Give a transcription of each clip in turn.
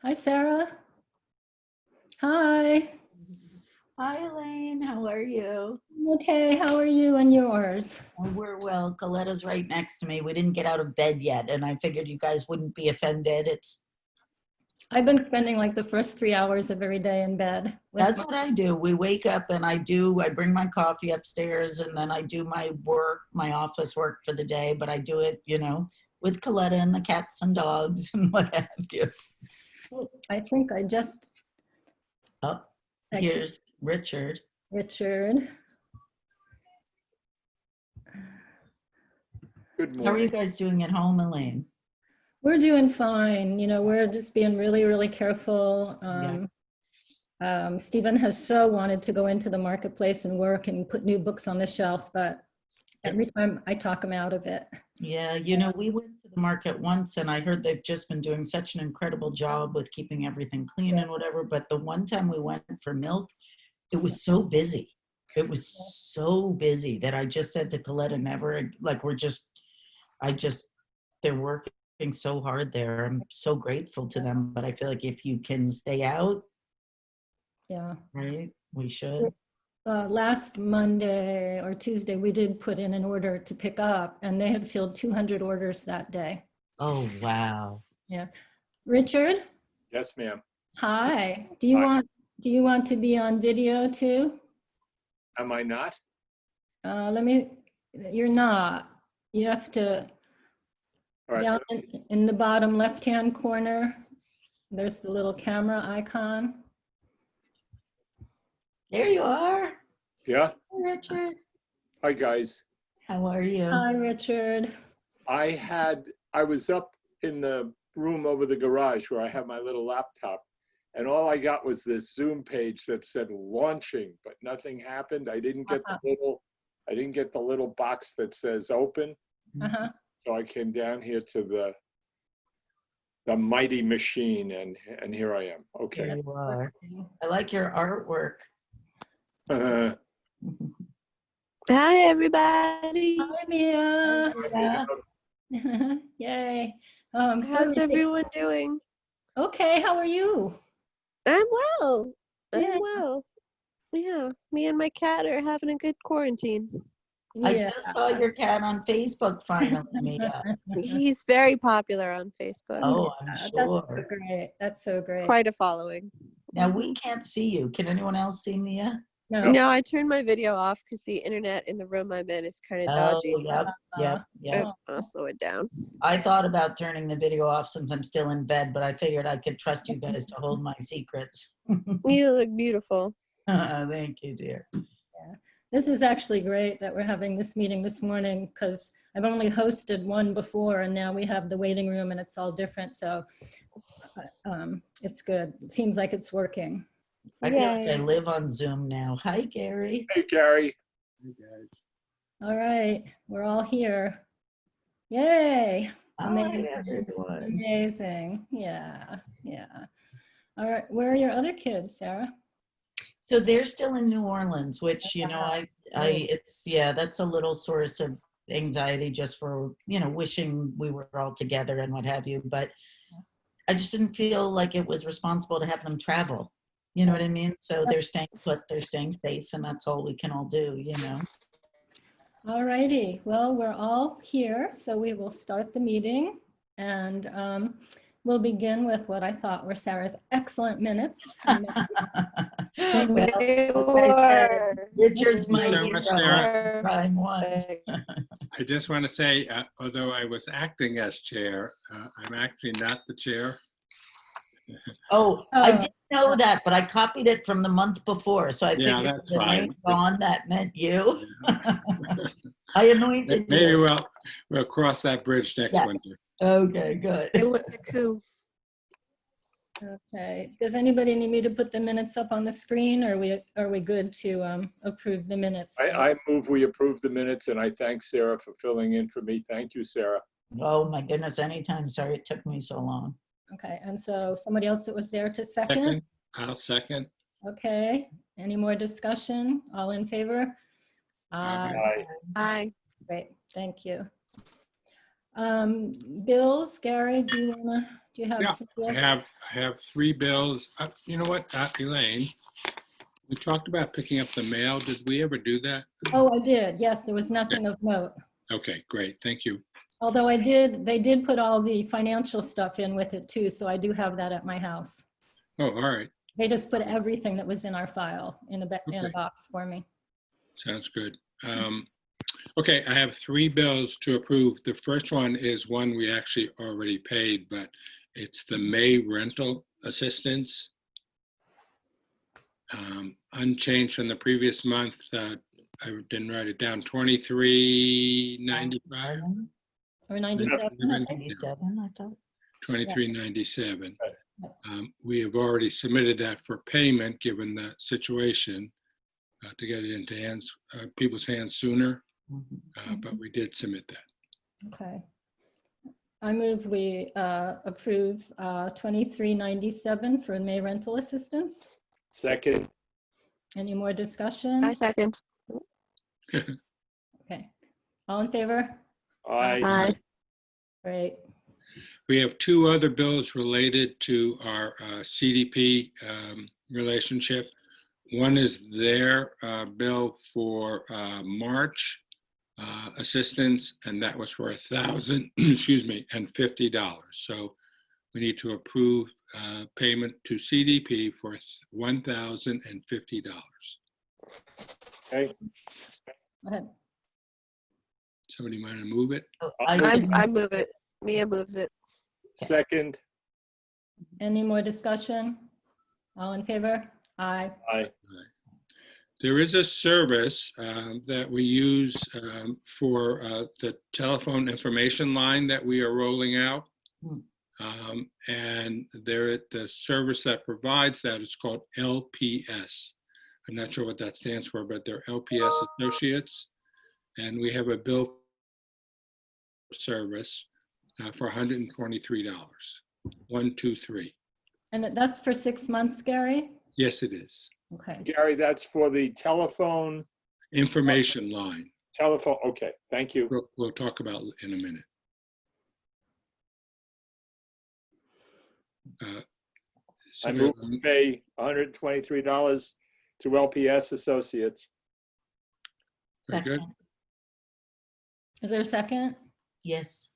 Hi, Sarah. Hi. Hi, Elaine. How are you? Okay, how are you and yours? We're well. Coletta's right next to me. We didn't get out of bed yet, and I figured you guys wouldn't be offended. I've been spending like the first 3 hours of every day in bed. That's what I do. We wake up and I bring my coffee upstairs and then I do my work, my office work for the day, but I do it, with Coletta and the cats and dogs and what have you. I think I just. Oh, here's Richard. Richard. Good morning. How are you guys doing at home, Elaine? We're doing fine. We're just being really, really careful. Stephen has so wanted to go into the marketplace and work and put new books on the shelf, but every time I talk him out of it. Yeah, we went to the market once and I heard they've just been doing such an incredible job with keeping everything clean and whatever. But the one time we went for milk, it was so busy. It was so busy that I just said to Coletta, never, like, they're working so hard there. I'm so grateful to them, but I feel like if you can stay out, yeah, right, we should. Last Monday or Tuesday, we did put in an order to pick up, and they had filled 200 orders that day. Oh, wow. Yeah. Richard? Yes, ma'am. Hi. Do you want to be on video too? Am I not? You're not. You have to, All right. down in the bottom left-hand corner, there's the little camera icon. There you are. Yeah. Hi, Richard. Hi, guys. How are you? Hi, Richard. I was up in the room over the garage where I have my little laptop, and all I got was this Zoom page that said launching, but nothing happened. I didn't get the little box that says open. Uh-huh. So I came down here to the mighty machine, and here I am. Okay. There you are. I like your artwork. Hi, everybody. Hi, Mia. Yeah. Yay. Oh, I'm so How's everyone doing? Okay, how are you? I'm well. Yeah. I'm well. Yeah, me and my cat are having a good quarantine. I just saw your cat on Facebook finally, Mia. He's very popular on Facebook. Oh, I'm That's sure. so great. That's so great. Quite a following. Now we can't see you. Can anyone else see Mia? No, I turned my video off because the internet in the room I'm in is kind of dodgy. Yep. I'll slow it down. I thought about turning the video off since I'm still in bed, but I figured I could trust you guys to hold my secrets. You look beautiful. Thank you, dear. Yeah. This is actually great that we're having this meeting this morning because I've only hosted one before and now we have the waiting room and it's all different. So it's good. It seems like it's working. I feel like I live on Zoom now. Hi, Gary. Hey, Gary. Hey, guys. All right, we're all here. Yay. Amazing. Hi, everyone. Amazing. Yeah. All right, where are your other kids, Sarah? So they're still in New Orleans, which, that's a little source of anxiety just for, wishing we were all together and what have you. But I just didn't feel like it was responsible to have them travel. You know what I mean? So they're staying put, they're staying safe, and that's all we can all do, All righty. Well, we're all here, so we will start the meeting. And we'll begin with what I thought were Sarah's excellent minutes. Richard's my so much, Sarah. crying once. I just want to say, although I was acting as chair, I'm actually not the chair. I didn't know that, but I copied it from the month before, so I figured that's the fine. name gone, that meant you. I anointed you. Maybe we'll cross that bridge next winter. Okay, good. It was a coup. Okay. Does anybody need me to put the minutes up on the screen, or are we good to approve the minutes? I move we approve the minutes, and I thank Sarah for filling in for me. Thank you, Sarah. Oh my goodness, anytime. Sorry it took me so long. Okay, and so somebody else that was there to second? I'll second. Okay, any more discussion? All in favor? Aye. Aye. Great, thank you. Bills, Gary, do you want to Do you have? Yeah, some I bills? have 3 bills. You know what, Elaine? We talked about picking up the mail. Did we ever do that? Oh, I did. Yes, there was nothing of note. Okay, great. Thank you. Although they did put all the financial stuff in with it too, so I do have that at my house. Oh, all right. They just put everything that was in our file in a Okay. box for me. Sounds good. Okay, I have 3 bills to approve. The first one is one we actually already paid, but it's the May rental assistance. Unchanged from the previous month. I didn't write it down. $23.95. Or 97, I think. 97, I thought. $23.97. We have already submitted that for payment, given the situation, to get it into people's hands sooner. But we did submit that. Okay. I move we approve 2397 for May rental assistance. Second. Any more discussion? I second. Okay. All in favor? Aye. Aye. Great. We have 2 other bills related to our CDP relationship. One is their bill for March assistance, and that was for $1,050. So we need to approve payment to CDP for $1,050. Okay. Go ahead. Somebody mind to move it? Oh, I move it. Mia moves it. Second. Any more discussion? All in favor? Aye. Aye. There is a service that we use for the telephone information line that we are rolling out. And the service that provides that is called LPS. I'm not sure what that stands for, but they're LPS Associates. And we have a bill service for $123. 123. And that's for 6 months, Gary? Yes, it is. Okay. Gary, that's for the telephone. Information line. Okay, thank you. We'll talk about in a minute. I move to pay $123 to LPS Associates. Very good. Second. Is there a second? Yes.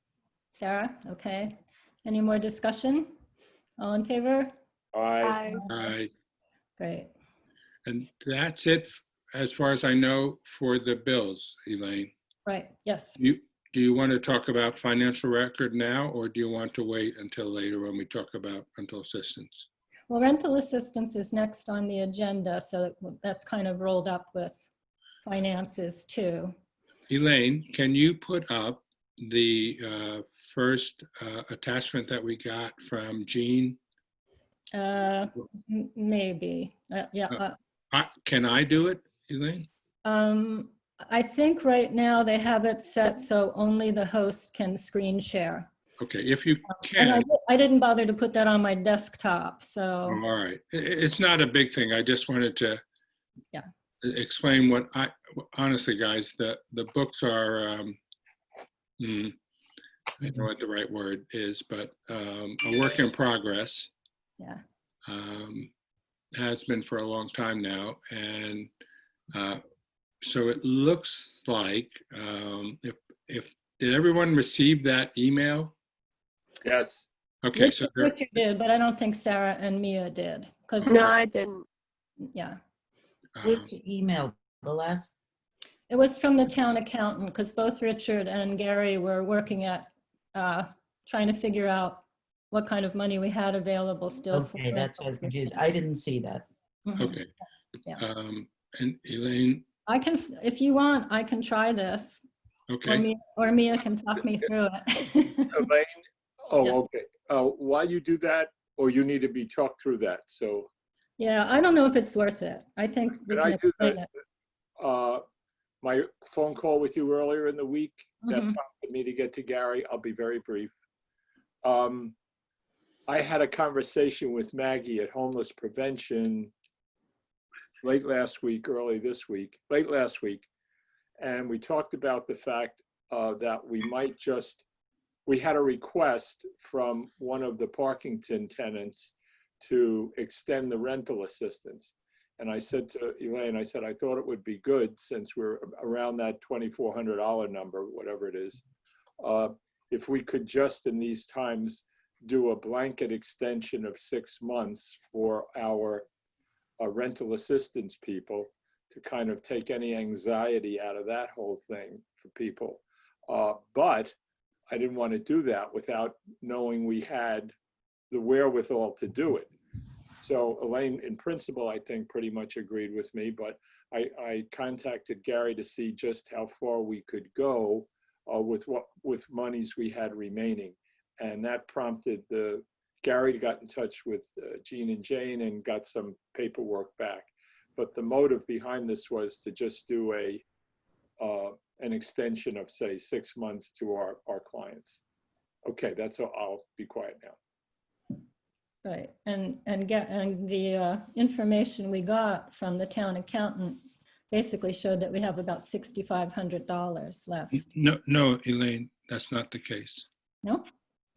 Sarah? Okay. Any more discussion? All in favor? Aye. Aye. Great. And that's it, as far as I know, for the bills, Elaine. Right. Yes. Do you want to talk about financial record now, or do you want to wait until later when we talk about rental assistance? Well, rental assistance is next on the agenda, so that's kind of rolled up with finances too. Elaine, can you put up the first attachment that we got from Jean? Maybe. Yeah. Can I do it, Elaine? I think right now they have it set so only the host can screen share. Okay, if you And can. I didn't bother to put that on my desktop, so. Oh, all right. It's not a big thing. I just wanted to explain what honestly, guys, the books are, I don't know what the right word is, but a work in progress. Yeah. Has been for a long time now. And so it looks like, did everyone receive that email? Yes. Okay, so Richard did, but I don't think Sarah and Mia did. No, I didn't. Yeah. Which email? The last? It was from the town accountant, because both Richard and Gary were working at trying to figure out what kind of money we had available still. Okay, that's why I was confused. I didn't see that. okay. Yeah. And Elaine, I can, if you want, I can try this. okay. Or Mia can talk me through it. Elaine? Oh, Yeah. okay. While you do that, or you need to be talked through that, so. Yeah, I don't know if it's worth it. I think we Could can I do explain that? it. My phone call with you earlier in the week that Mhm. prompted me to get to Gary, I'll be very brief. I had a conversation with Maggie at Homeless Prevention late last week, late last week. And we talked about the fact that we had a request from one of the Parkington tenants to extend the rental assistance. And I said to Elaine, I said, I thought it would be good, since we're around that $2,400 number, whatever it is, if we could just in these times do a blanket extension of 6 months for our rental assistance people, to kind of take any anxiety out of that whole thing for people. But I didn't want to do that without knowing we had the wherewithal to do it. So Elaine, in principle, I think pretty much agreed with me, but I contacted Gary to see just how far we could go with monies we had remaining. And that prompted Gary got in touch with Jean and Jane and got some paperwork back. But the motive behind this was to just do an extension of, say, 6 months to our clients. Okay, that's all. I'll be quiet now. Right, and the information we got from the town accountant basically showed that we have about $6,500 left. No, Elaine, that's not the case. No?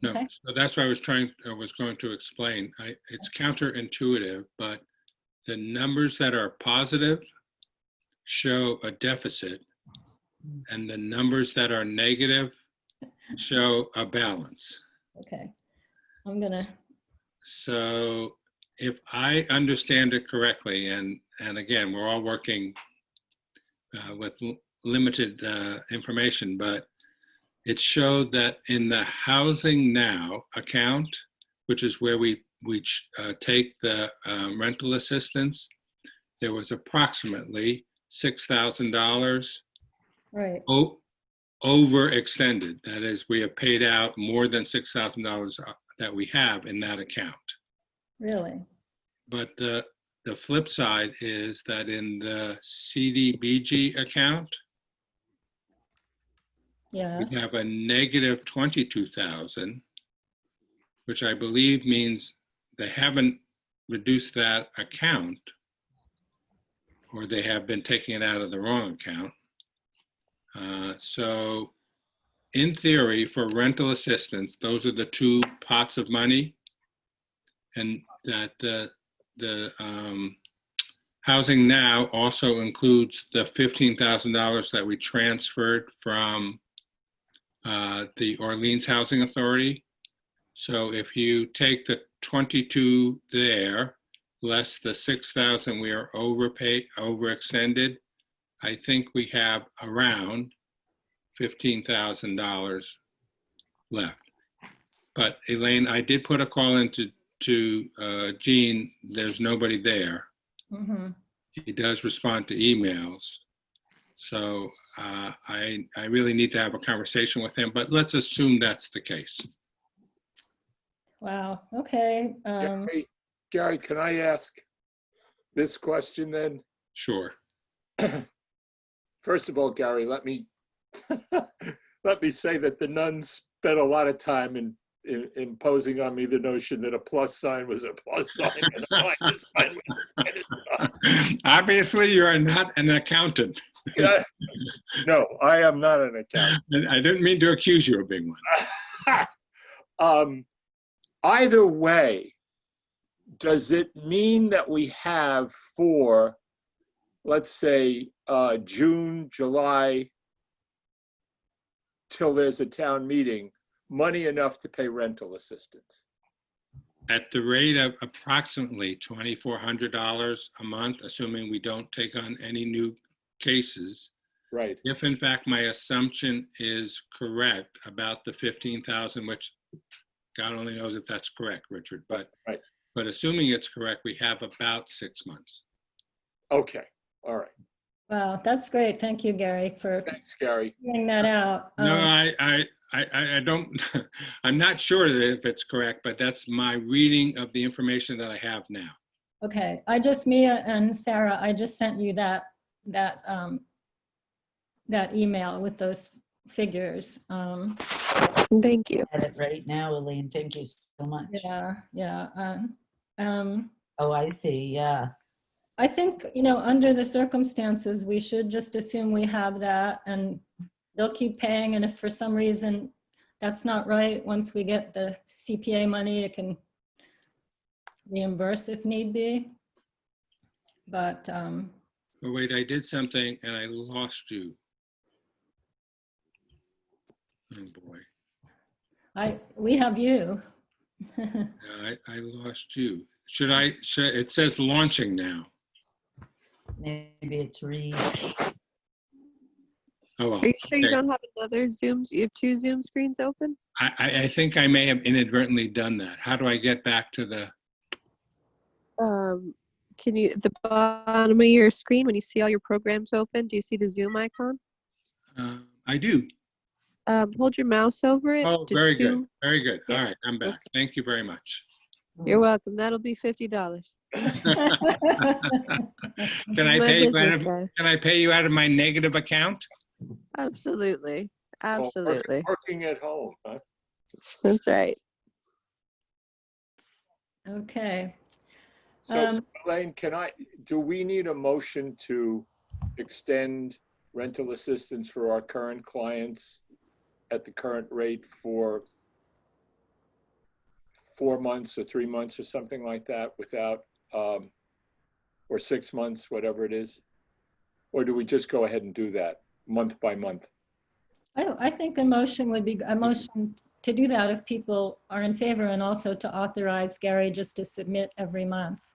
No, Okay. so that's what I was going to explain. It's counterintuitive, but the numbers that are positive show a deficit, and the numbers that are negative show a balance. Okay, I'm gonna. So if I understand it correctly, and again, we're all working with limited information, but it showed that in the Housing Now account, which is where we take the rental assistance, there was approximately $6,000 Right. overextended. That is, we have paid out more than $6,000 that we have in that account. Really? But the flip side is that in the CDBG account, Yes. we have a negative 22,000, which I believe means they haven't reduced that account, or they have been taking it out of the wrong account. So in theory, for rental assistance, those are the two pots of money, and that the Housing Now also includes the $15,000 that we transferred from the Orleans Housing Authority. So if you take the 22 there, less the 6,000 we are overextended, I think we have around $15,000 left. But Elaine, I did put a call into Jean. There's nobody there. Mm-hmm. He does respond to emails. So I really need to have a conversation with him, but let's assume that's the case. Wow, okay. Gary, can I ask this question then? Sure. First of all, Gary, let me let me say that the nuns spent a lot of time in imposing on me the notion that a plus sign was a plus sign and a minus sign was a minus sign. Obviously, you're not an accountant. Yeah. No, I am not an accountant. I didn't mean to accuse you of being one. Either way, does it mean that we have for, let's say, June, July, till there's a town meeting, money enough to pay rental assistance? At the rate of approximately $2,400 a month, assuming we don't take on any new cases. Right. If in fact my assumption is correct about the 15,000, which God only knows if that's correct, Richard, but right. But assuming it's correct, we have about 6 months. Okay. All right. Wow, that's great. Thank you, Gary, for Thanks, Gary. figuring that out. No, I don't, I'm not sure that if it's correct, but that's my reading of the information that I have now. Okay, Mia and Sarah, I just sent you that email with those figures. Thank you. At it right now, Elaine. Thank you so much. Yeah. Oh, I see. Yeah. I think, under the circumstances, we should just assume we have that and they'll keep paying. And if for some reason that's not right. Once we get the CPA money, it can reimburse if need be. But Oh, wait, I did something and I lost you. Oh, boy. we have you. I lost you. It says launching now. Maybe it's Oh, well. Are you sure you Okay. don't have another Zoom? You have two Zoom screens open? I think I may have inadvertently done that. How do I get back to the, Can you, at the bottom of your screen, when you see all your programs open, do you see the Zoom icon? I do. Hold your mouse over it. Oh, to very good. chew. Very good. Yeah. All right, I'm back. Thank you very much. You're welcome. That'll be $50. Can I My pay you out business, of, guys. can I pay you out of my negative account? Absolutely. Absolutely. Working at home, huh? That's right. Okay. So Elaine, do we need a motion to extend rental assistance for our current clients at the current rate for 4 months or 3 months or something like that without, or 6 months, whatever it is? Or do we just go ahead and do that month by month? I think a motion would be a motion to do that if people are in favor, and also to authorize Gary just to submit every month.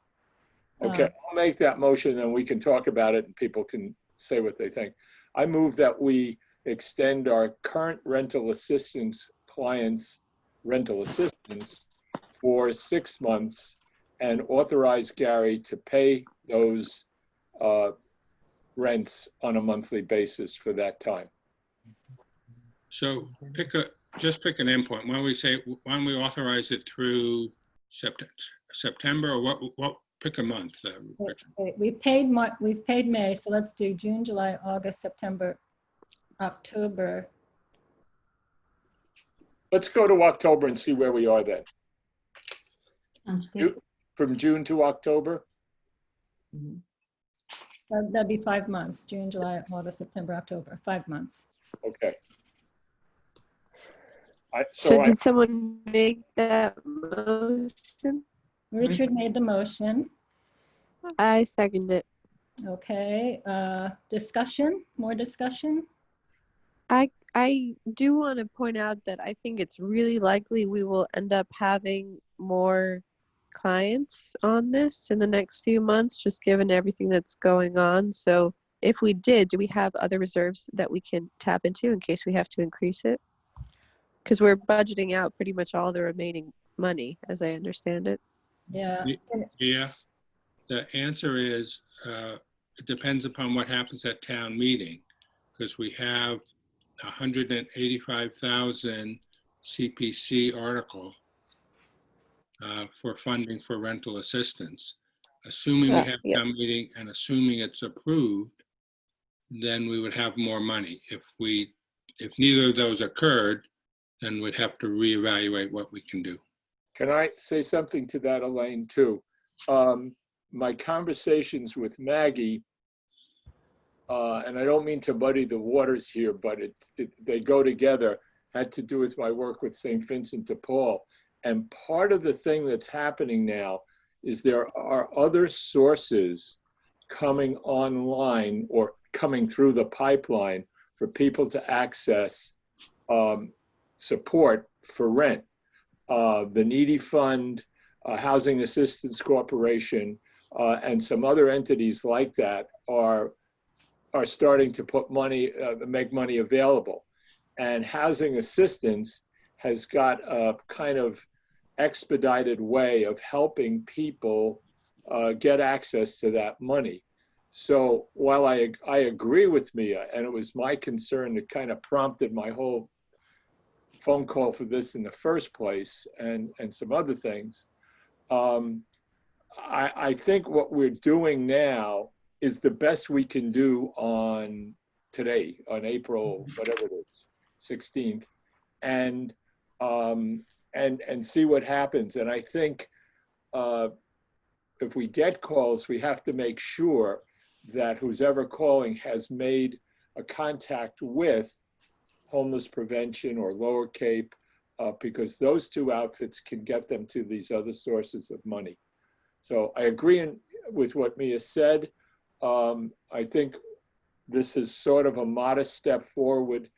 Okay, I'll make that motion and we can talk about it and people can say what they think. I move that we extend our current rental assistance clients' rental assistance for 6 months and authorize Gary to pay those rents on a monthly basis for that time. So just pick an endpoint. Why don't we authorize it through September, or what, pick a month. Wait, we've paid May, so let's do June, July, August, September, October. Let's go to October and see where we are then. sounds good. From June to October? Mhm. That'd be 5 months, June, July, August, September, October, 5 months. Okay. So did someone make that motion? Richard made the motion. I second it. Okay, discussion, more discussion? I do want to point out that I think it's really likely we will end up having more clients on this in the next few months, just given everything that's going on. So if we did, do we have other reserves that we can tap into in case we have to increase it? Because we're budgeting out pretty much all the remaining money, as I understand it. Yeah. Yeah, the answer is, it depends upon what happens at town meeting, because we have 185,000 CPC article for funding for rental assistance. Assuming we have Yep. town meeting and assuming it's approved, then we would have more money. If neither of those occurred, then we'd have to reevaluate what we can do. Can I say something to that, Elaine, too? My conversations with Maggie, and I don't mean to muddy the waters here, but they go together, had to do with my work with St. Vincent de Paul. And part of the thing that's happening now is there are other sources coming online or coming through the pipeline for people to access support for rent. The Needy Fund, Housing Assistance Corporation, and some other entities like that are starting to put money, make money available. And housing assistance has got a kind of expedited way of helping people get access to that money. So while I agree with Mia, and it was my concern that kind of prompted my whole phone call for this in the first place, and some other things, I think what we're doing now is the best we can do on today, on April, whatever it is, 16th, and see what happens. And I think if we get calls, we have to make sure that who's ever calling has made a contact with homeless prevention or Lower Cape, because those two outfits can get them to these other sources of money. So I agree with what Mia said. I think this is sort of a modest step forward.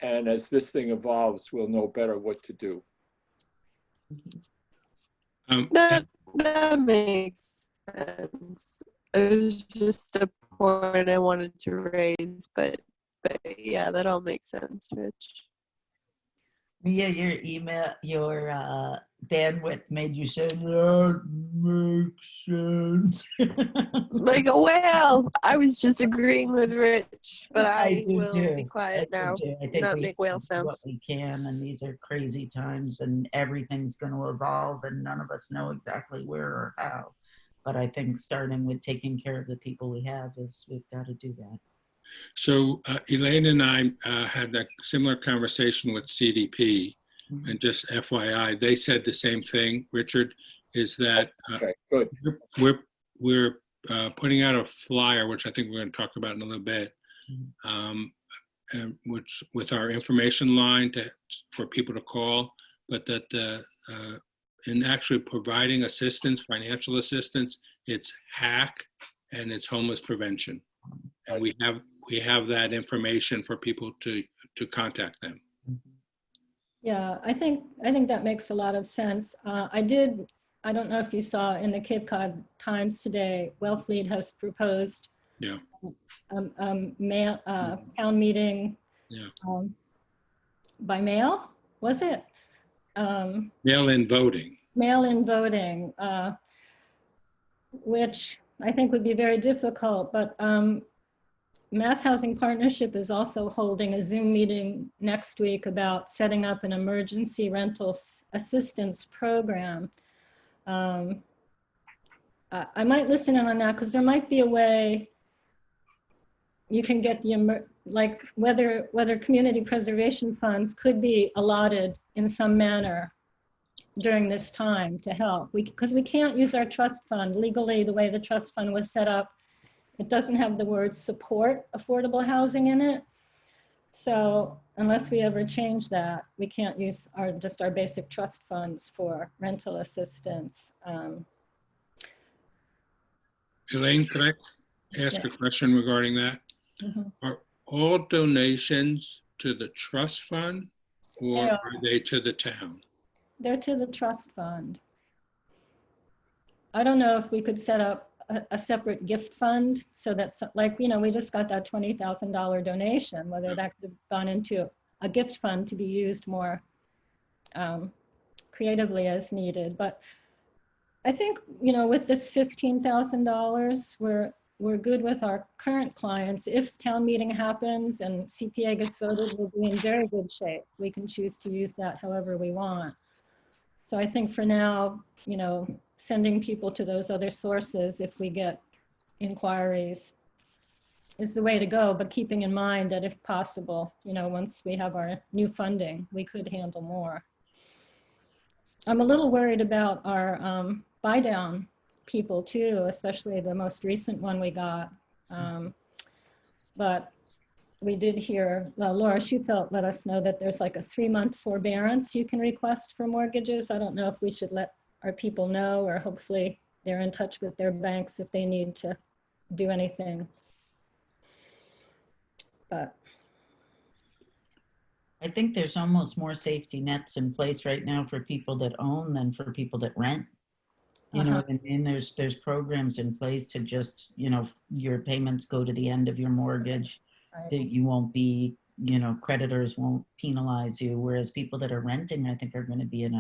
And as this thing evolves, we'll know better what to do. That makes sense. It was just a point I wanted to raise, but yeah, that all makes sense, Rich. Yeah, your bandwidth made you say that makes sense. Like a whale. I was just agreeing with Rich, but I do will too. be quiet I do now. too. I think Not we make whale do what sounds. we can, and these are crazy times, and everything's going to evolve, and none of us know exactly where or how. But I think starting with taking care of the people we have we've got to do that. So Elaine and I had that similar conversation with CDP, and just FYI, they said the same thing, Richard, is that Okay, good. we're putting out a flyer, which I think we're going to talk about in a little bit, and which with our information line for people to call, but that in actually providing assistance, financial assistance, it's HACK and it's homeless prevention, and we have that information for people to contact them. Yeah, I think that makes a lot of sense. I don't know if you saw in the Cape Cod Times today, Wellfleet has proposed town meeting by mail, was it? Mail-in voting. Mail-in voting, which I think would be very difficult, but Mass Housing Partnership is also holding a Zoom meeting next week about setting up an emergency rental assistance program. I might listen in on that because there might be a way you can get like whether community preservation funds could be allotted in some manner during this time to help. Because we can't use our trust fund legally the way the trust fund was set up. It doesn't have the word support affordable housing in it. So unless we ever change that, we can't use just our basic trust funds for rental assistance. Elaine, could I ask a question regarding that? Are all donations to the trust fund, or are they to the town? They're to the trust fund. I don't know if we could set up a separate gift fund so that's like, we just got that $20,000 donation, whether that could have gone into a gift fund to be used more creatively as needed. But I think, with this $15,000, we're good with our current clients. If town meeting happens and CPA gets voted, we'll be in very good shape. We can choose to use that however we want. So I think for now, sending people to those other sources if we get inquiries is the way to go, but keeping in mind that if possible, once we have our new funding, we could handle more. I'm a little worried about our buy down people too, especially the most recent one we got. But we did hear, Laura Schupelt let us know that there's like a 3-month forbearance you can request for mortgages. I don't know if we should let our people know, or hopefully they're in touch with their banks if they need to do anything. But I think there's almost more safety nets in place right now for people that own than for people that rent. And there's programs in place to just, your payments go to the end of your mortgage, that you won't be, creditors won't penalize you. Whereas people that are renting, I think, are going to be in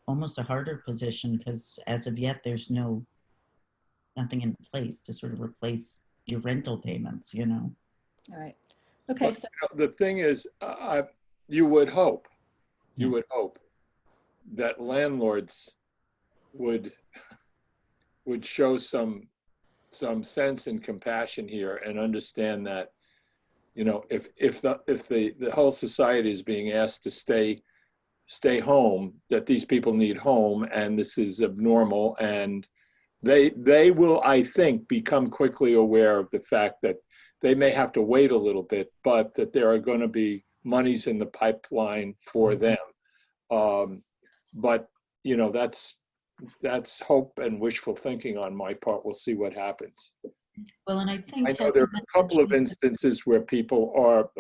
almost a harder position, because as of yet, there's nothing in place to sort of replace your rental payments, All right. Okay. So the thing is, you would hope that landlords would show some sense and compassion here and understand that, if the whole society is being asked to stay home, that these people need home, and this is abnormal, and they will, I think, become quickly aware of the fact that they may have to wait a little bit, but that there are going to be monies in the pipeline for them. But, you know, that's hope and wishful thinking on my part. We'll see what happens. Well, and I think I know there are a couple of instances where people are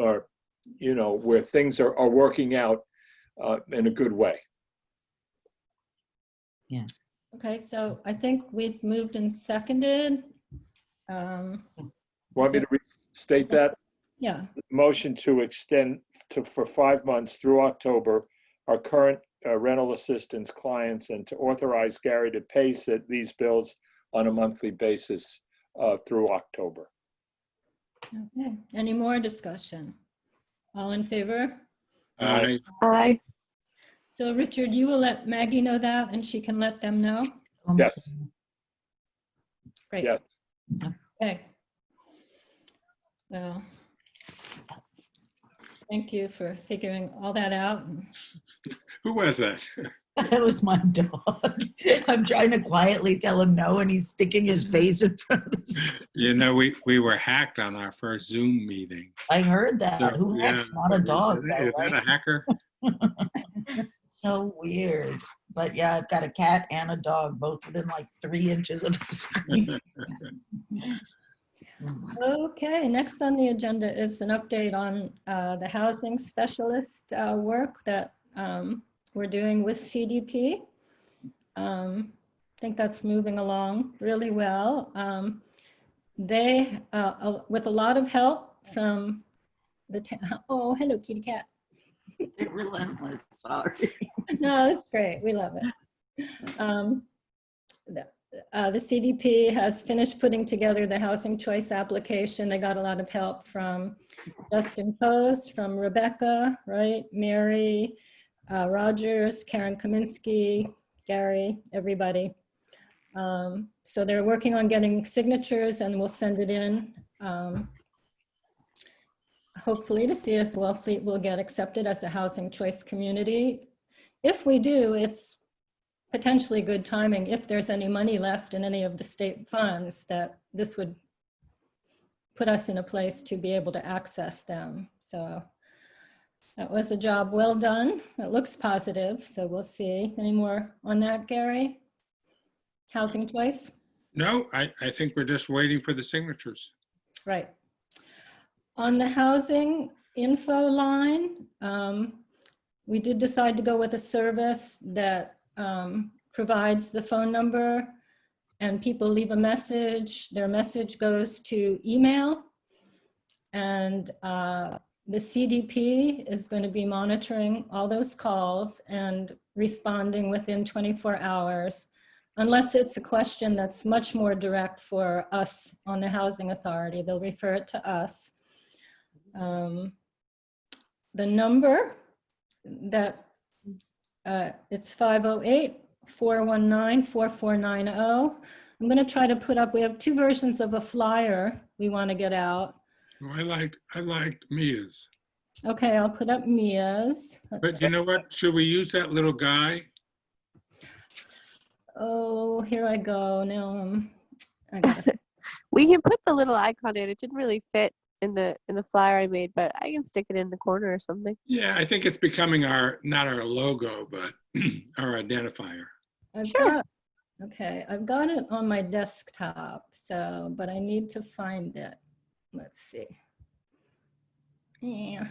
you know, where things are working out in a good way. Yeah. Okay, so I think we've moved and seconded. Want me to restate that? Yeah, Motion to extend for 5 months through October our current rental assistance clients, and to authorize Gary to pay these bills on a monthly basis through October. okay. Any more discussion? All in favor? I, Aye. So Richard, you will let Maggie know that and she can let them know? Yes. Great. Yes. Okay. Well, thank you for figuring all that out. who was that? That was my dog. I'm trying to quietly tell him no, and he's sticking his face in front of the screen. You know, we were hacked on our first Zoom meeting. I heard that. So, Who yeah, heck's not a dog, though, is that right? a hacker? So weird. But yeah, I've got a cat and a dog, both within like 3 inches of the screen. Okay, next on the agenda is an update on the housing specialist work that we're doing with CDP. I think that's moving along really well. They, with a lot of help from the town. Oh, hello, kitty cat. They're relentless. Sorry. No, that's great. We love it. The CDP has finished putting together the housing choice application. They got a lot of help from Justin Post, from Rebecca, right? Mary, Rogers, Karen Kaminsky, Gary, everybody. So they're working on getting signatures and we'll send it in. Hopefully to see if Wellfleet will get accepted as a housing choice community. If we do, it's potentially good timing if there's any money left in any of the state funds that this would put us in a place to be able to access them. So that was a job well done. It looks positive, so we'll see. Any more on that, Gary? Housing choice? No, I think we're just waiting for the signatures. Right. On the housing info line, we did decide to go with a service that provides the phone number and people leave a message. Their message goes to email, and the CDP is going to be monitoring all those calls and responding within 24 hours, unless it's a question that's much more direct for us on the Housing Authority. They'll refer it to us. The number that it's 508-419-4490. I'm going to try to put up, we have 2 versions of a flyer we want to get out. Oh, I liked Mia's. Okay, I'll put up Mia's. But you know what? Should we use that little guy? Oh, here I go. Now I gotta, We can put the little icon in. It didn't really fit in the flyer I made, but I can stick it in the corner or something. Yeah, I think it's becoming not our logo, but our identifier. I've got it on my desktop, so, but I need to find it. Let's see. Yeah,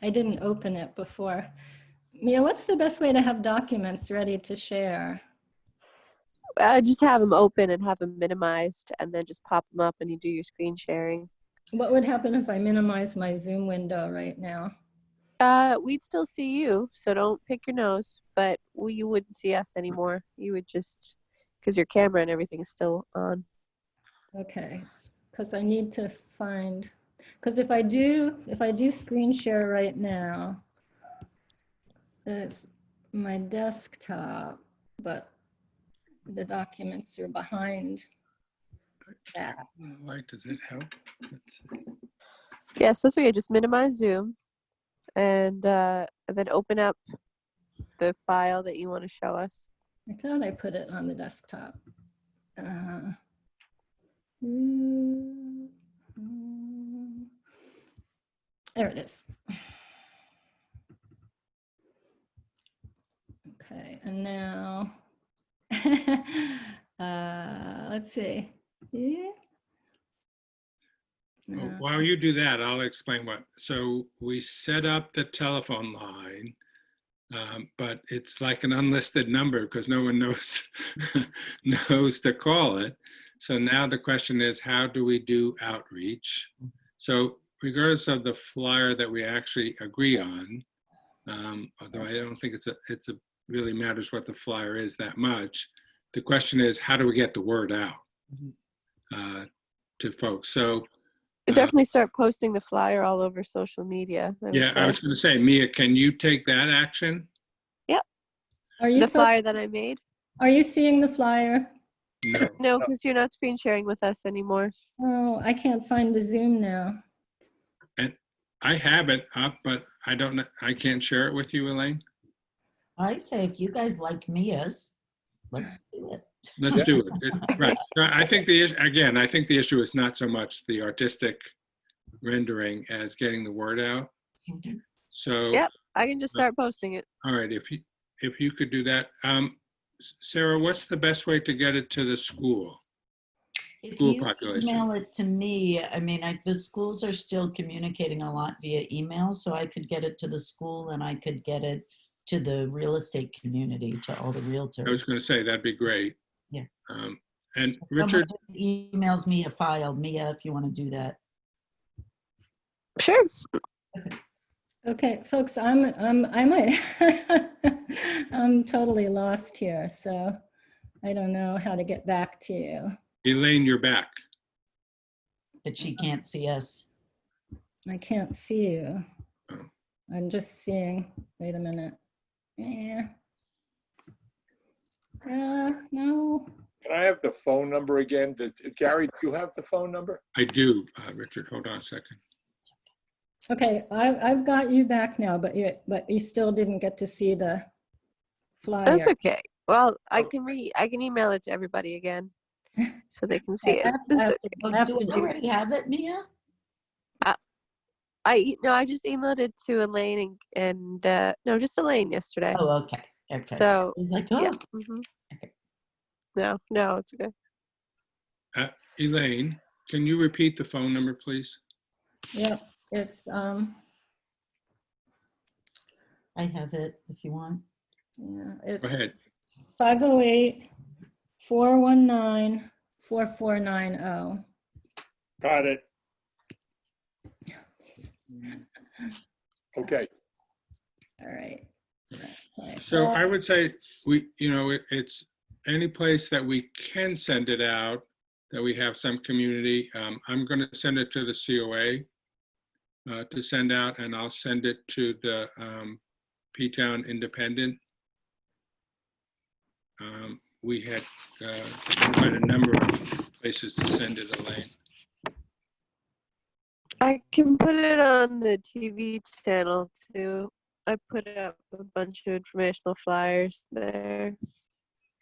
I didn't open it before. Mia, what's the best way to have documents ready to share? Just have them open and have them minimized, and then just pop them up and you do your screen sharing. What would happen if I minimize my Zoom window right now? We'd still see you, so don't pick your nose, but you wouldn't see us anymore. You would just, because your camera and everything is still on. Okay, because I need to find, because if I do screen share right now, it's my desktop, but the documents are behind that. Like, does it help? Let's see. Yes, that's okay. Just minimize Zoom, and then open up the file that you want to show us. I thought I put it on the desktop. There it is. Okay, and now, let's see. Yeah. Well, while you do that, I'll explain what. So we set up the telephone line, but it's like an unlisted number because no one knows knows to call it. So now the question is, how do we do outreach? So regardless of the flyer that we actually agree on, although I don't think it's a really matters what the flyer is that much. The question is, how do we get the word out to folks? So Definitely start posting the flyer all over social media. I was going to say, Mia, can you take that action? Yep. Are you The flyer that I made? Are you seeing the flyer? No. No, because you're not screen sharing with us anymore. Oh, I can't find the Zoom now. And I have it up, but I don't know. I can't share it with you, Elaine. I say if you guys like Mia's, let's do it. Let's do it. Right. I think I think the issue is not so much the artistic rendering as getting the word out. So Yep, I can just start posting it. all right, if you could do that. Sarah, what's the best way to get it to the school? If School you population. email it to me, I mean, the schools are still communicating a lot via email, so I could get it to the school and I could get it to the real estate community, to all the realtors. I was going to say that'd be great. Yeah. And So Richard, someone just emails me a file, Mia, if you want to do that. Sure. Okay, folks, I might, I'm totally lost here, so I don't know how to get back to you. Elaine, you're back. But she can't see us. I can't see you. Oh. I'm just seeing, wait a minute. Yeah. No. Can I have the phone number again? Gary, do you have the phone number? I do, Richard. Hold on a second. Okay, I've got you back now, but you still didn't get to see the flyer. That's okay. Well, I can email it to everybody again so they can see it. It's okay. Oh, do we already have it, Mia? I just emailed it to Elaine and no, just Elaine yesterday. Oh, okay. Okay. So I was like, oh. yeah. Okay. No, it's okay. Elaine, can you repeat the phone number, please? Yep, it's I have it if you want. yeah, Go it's ahead. 508-419-4490. Got it. Okay. All right. So I would say it's any place that we can send it out, that we have some community. I'm going to send it to the COA to send out, and I'll send it to the P-Town Independent. We had quite a number of places to send it, Elaine. I can put it on the TV channel too. I put up a bunch of informational flyers there.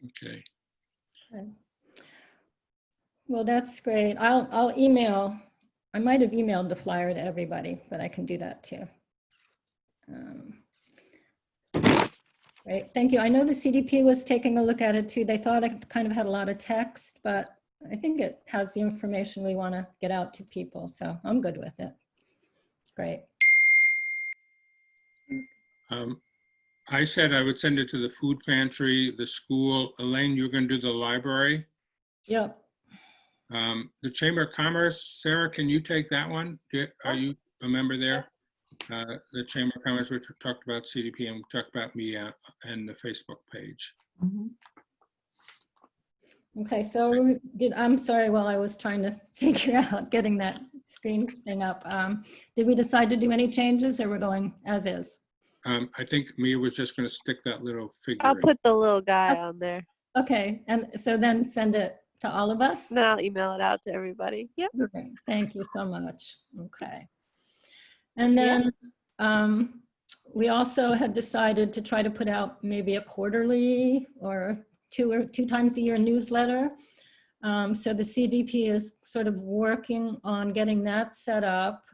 Okay. Well, that's great. I'll email. I might have emailed the flyer to everybody, but I can do that too. Great, thank you. I know the CDP was taking a look at it too. They thought it kind of had a lot of text, but I think it has the information we want to get out to people, so I'm good with it. Great. I said I would send it to the food pantry, the school. Elaine, you're going to do the library. Yep. The Chamber of Commerce, Sarah, can you take that one? Are you a member there? The Chamber of Commerce, we talked about CDP and we talked about me and the Facebook page. Mm-hmm. Okay, so I'm sorry, while I was trying to figure out getting that screen thing up, did we decide to do any changes or we're going as is? I think Mia was just going to stick that little figure. I'll put the little guy on there. Okay, and so then send it to all of us? Then I'll email it out to everybody. Yep. Okay, thank you so much. Okay. And then we also had decided to try to put out maybe a quarterly or two times a year newsletter. So the CDP is sort of working on getting that set up.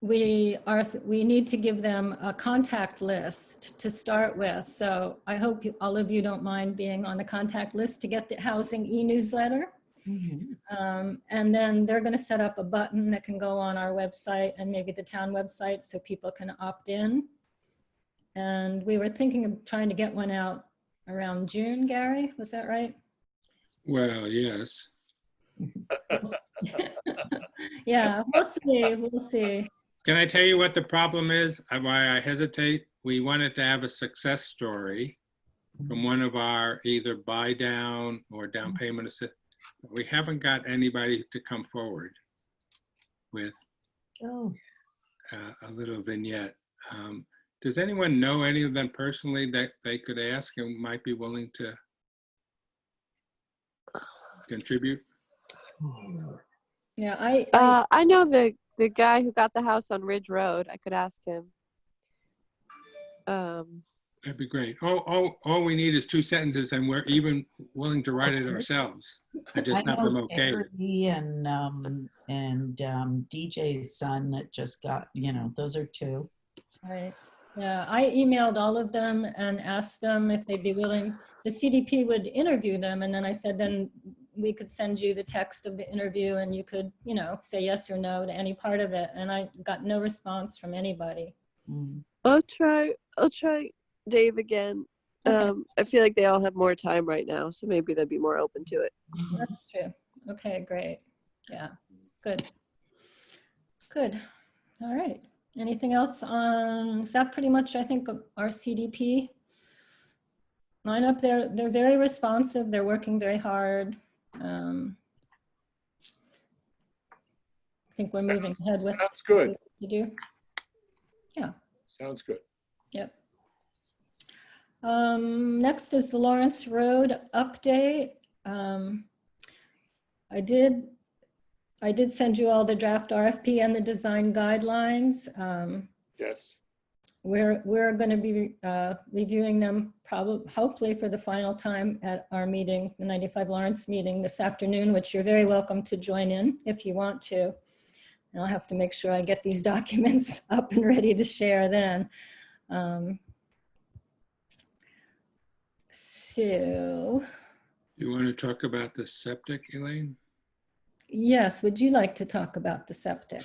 we need to give them a contact list to start with. So I hope all of you don't mind being on the contact list to get the housing e-newsletter. And then they're going to set up a button that can go on our website and maybe the town website so people can opt in. And we were thinking of trying to get one out around June, Gary, was that right? Well, yes. Yeah, we'll see, we'll see. Can I tell you what the problem is? Why I hesitate? We wanted to have a success story from one of our either buy down or down payment assist. We haven't got anybody to come forward with a little vignette. Does anyone know any of them personally that they could ask and might be willing to contribute? Yeah, I know the guy who got the house on Ridge Road. I could ask him. That'd be great. All we need is 2 sentences, and we're even willing to write it ourselves. I just have them okay. And DJ's son that just got, those are 2. right. Yeah, I emailed all of them and asked them if they'd be willing. The CDP would interview them, and then I said, then we could send you the text of the interview, and you could, say yes or no to any part of it. And I got no response from anybody. I'll try Dave again. Okay. I feel like they all have more time right now, so maybe they'd be more open to it. That's true. Okay, great. Yeah, good. Good. All right. Anything else on, is that pretty much, I think, our CDP lineup? They're very responsive. They're working very hard. I think we're moving ahead with. Sounds good. To do. Yeah. Sounds good. Yep. Next is the Lawrence Road update. I did send you all the draft RFP and the design guidelines. Yes. We're going to be reviewing them hopefully for the final time at our meeting, the 95 Lawrence meeting this afternoon, which you're very welcome to join in if you want to. And I'll have to make sure I get these documents up and ready to share then. So. You want to talk about the septic, Elaine? Yes, would you like to talk about the septic?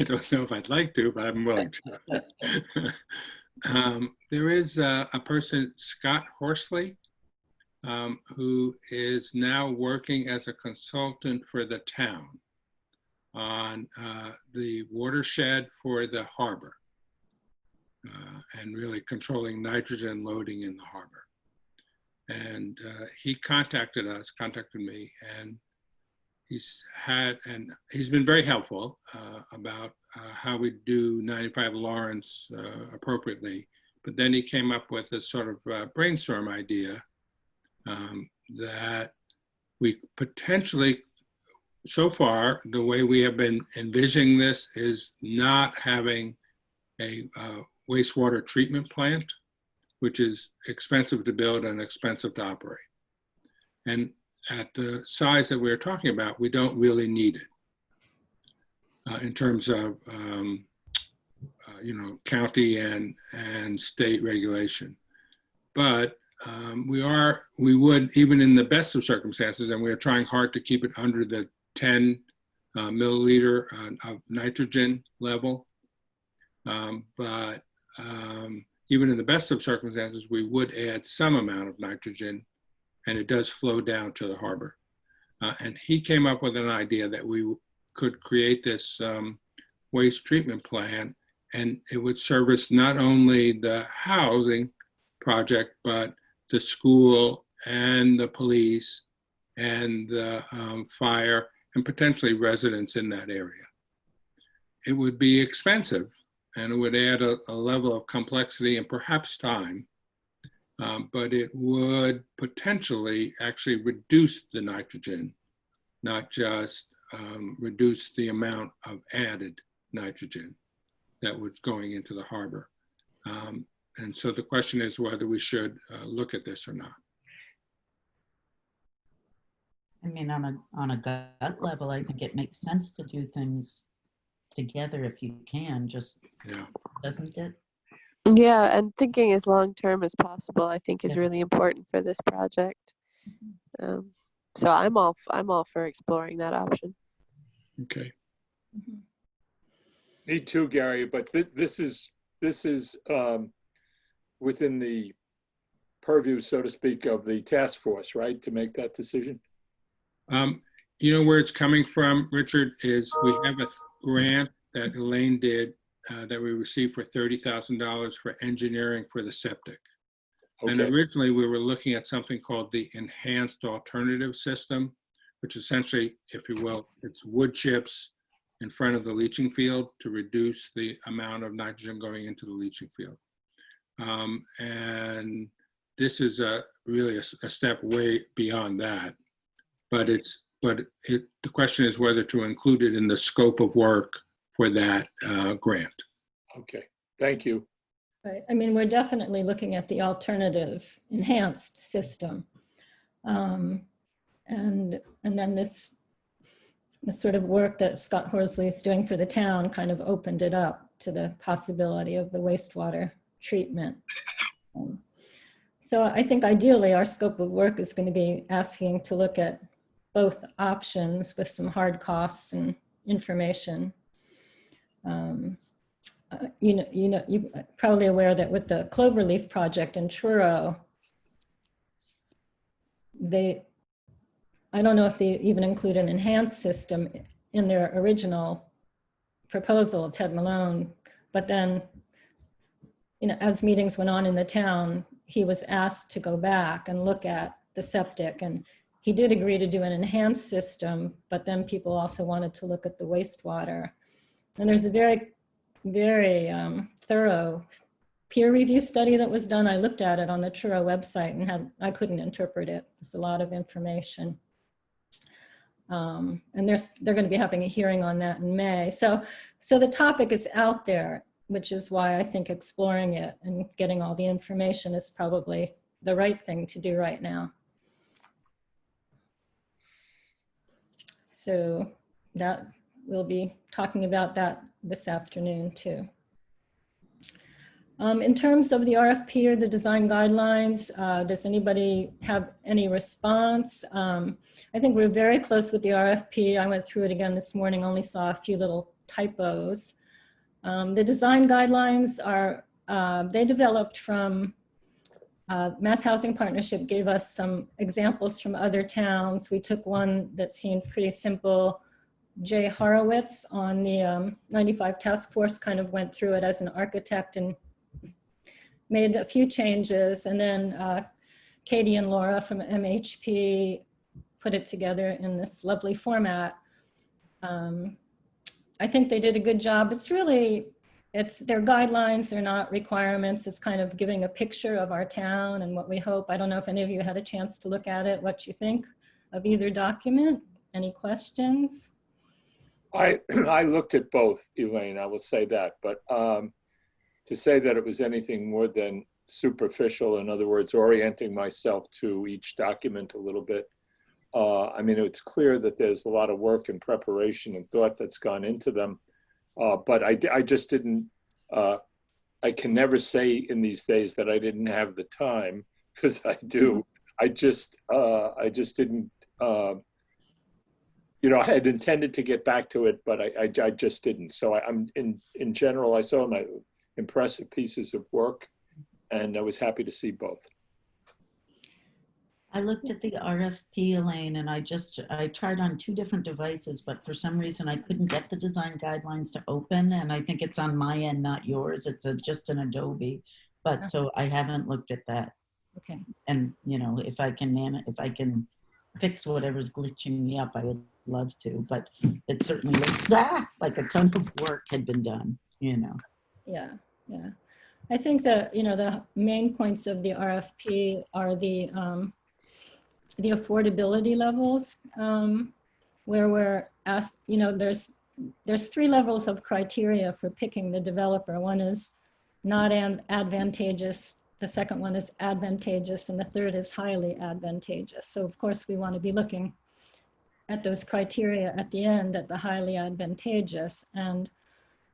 I don't know if I'd like to, but I'm willing to. There is a person, Scott Horsley, who is now working as a consultant for the town on the watershed for the harbor and really controlling nitrogen loading in the harbor. And he contacted me, and he's been very helpful about how we do 95 Lawrence appropriately. But then he came up with a sort of brainstorm idea that we potentially, so far, the way we have been envisioning this is not having a wastewater treatment plant, which is expensive to build and expensive to operate. And at the size that we're talking about, we don't really need it in terms of county and state regulation. But we would, even in the best of circumstances, and we're trying hard to keep it under the 10 milliliter of nitrogen level. But even in the best of circumstances, we would add some amount of nitrogen, and it does flow down to the harbor. And he came up with an idea that we could create this waste treatment plant, and it would service not only the housing project, but the school and the police and the fire and potentially residents in that area. It would be expensive, and it would add a level of complexity and perhaps time, but it would potentially actually reduce the nitrogen, not just reduce the amount of added nitrogen that was going into the harbor. And so the question is whether we should look at this or not. I mean, on a gut level, I think it makes sense to do things together if you can, just Yeah. doesn't it? Yeah, and thinking as long term as possible, I think, is Yeah. really important for this project. So I'm all for exploring that option. Okay. Mhm. Me too, Gary, but this is within the purview, so to speak, of the task force, right, to make that decision? You know where it's coming from, Richard, is we have a grant that Elaine did that we received for $30,000 for engineering for the septic. And Okay, originally we were looking at something called the enhanced alternative system, which essentially, if you will, it's wood chips in front of the leaching field to reduce the amount of nitrogen going into the leaching field. And this is really a step way beyond that. But the question is whether to include it in the scope of work for that grant. okay, thank you. Right. I mean, we're definitely looking at the alternative enhanced system. And then this sort of work that Scott Horsley is doing for the town kind of opened it up to the possibility of the wastewater treatment. So I think ideally our scope of work is going to be asking to look at both options with some hard costs and information. You're probably aware that with the Cloverleaf project in Truro, I don't know if they even include an enhanced system in their original proposal of Ted Malone, but then, as meetings went on in the town, he was asked to go back and look at the septic, and he did agree to do an enhanced system, but then people also wanted to look at the wastewater. And there's a very, very thorough peer review study that was done. I looked at it on the Truro website and I couldn't interpret it. There's a lot of information. And they're going to be having a hearing on that in May. So the topic is out there, which is why I think exploring it and getting all the information is probably the right thing to do right now. So that we'll be talking about that this afternoon too. In terms of the RFP or the design guidelines, does anybody have any response? I think we're very close with the RFP. I went through it again this morning, only saw a few little typos. The design guidelines are, they developed from, Mass Housing Partnership gave us some examples from other towns. We took one that seemed pretty simple. Jay Horowitz on the 95 task force kind of went through it as an architect and made a few changes, and then Katie and Laura from MHP put it together in this lovely format. I think they did a good job. It's their guidelines, they're not requirements. It's kind of giving a picture of our town and what we hope. I don't know if any of you had a chance to look at it, what you think of either document. Any questions? I looked at both, Elaine, I will say that, but to say that it was anything more than superficial, in other words, orienting myself to each document a little bit. I mean, it's clear that there's a lot of work and preparation and thought that's gone into them. But I just didn't, I can never say in these days that I didn't have the time, because I do. I just didn't, I had intended to get back to it, but I just didn't. So I'm in general, I saw my impressive pieces of work, and I was happy to see both. I looked at the RFP, Elaine, and I tried on 2 different devices, but for some reason I couldn't get the design guidelines to open, and I think it's on my end, not yours. It's just an Adobe, but so I haven't looked at that. Okay. And if I can fix whatever's glitching me up, I would love to, but it certainly looks like a ton of work had been done, Yeah. I think that, the main points of the RFP are the affordability levels, where we're asked, there's 3 levels of criteria for picking the developer. One is not advantageous, the second one is advantageous, and the third is highly advantageous. So of course we want to be looking at those criteria at the end, at the highly advantageous. And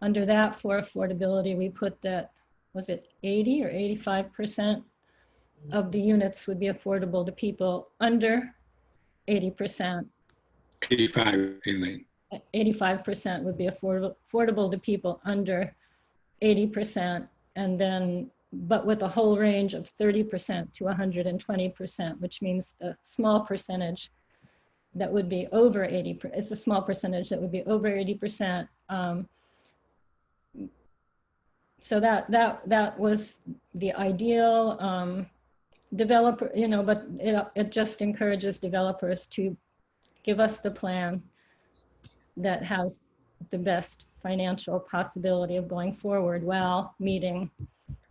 under that for affordability, we put that, was it 80 or 85% of the units would be affordable to people under 80%. 85, Elaine. 85% would be affordable to people under 80%, and then, but with a whole range of 30% to 120%, which means a small percentage that would be over 80%. It's a small percentage that would be over 80%. So that was the ideal developer, you know, but it just encourages developers to give us the plan that has the best financial possibility of going forward while meeting,